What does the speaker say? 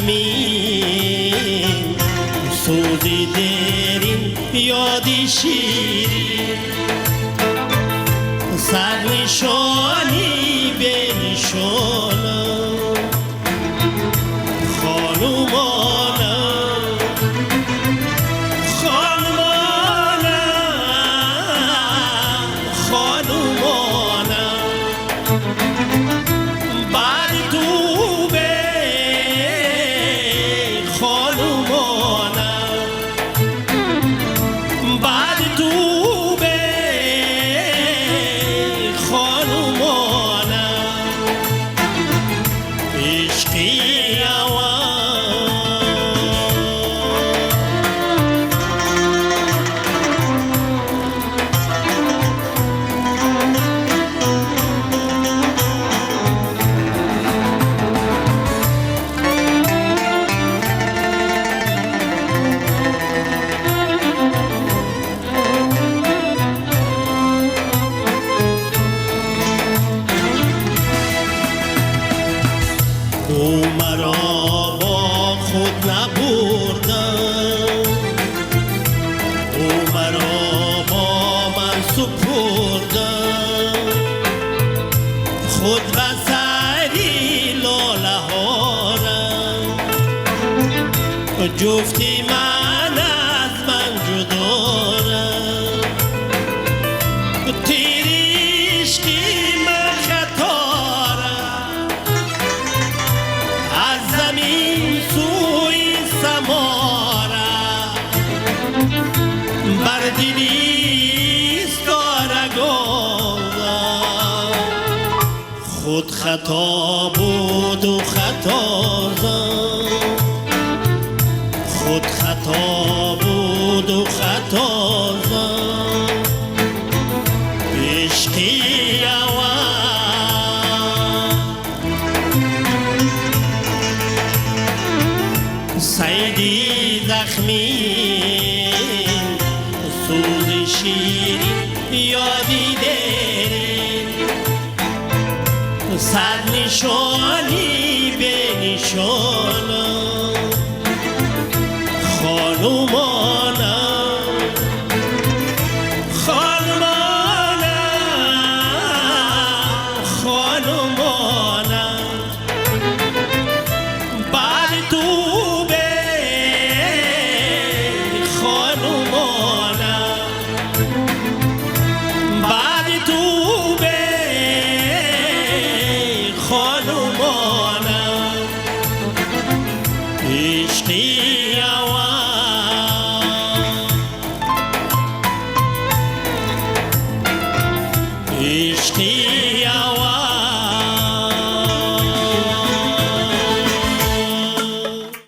زخمی سوزی درین یادی شیرین سرنشانی به نشانم خانومانم خانومانم خانومانم بعد تو به خانومانم بعد تو به خانومانم عشقی او مرا با خود نبردم او مرا با من سپردم خود بسری لاله هارم جفتی من از من جدارم تیریشکی من خطارم از زمین سوی سمارم بر دیویست دارگاهم خود خطا بود و خطا زم خود خطا بود و خطا زم عشقی سیدی زخمی سوز شیرین یادی درین سرنشانی به نشانم خانوم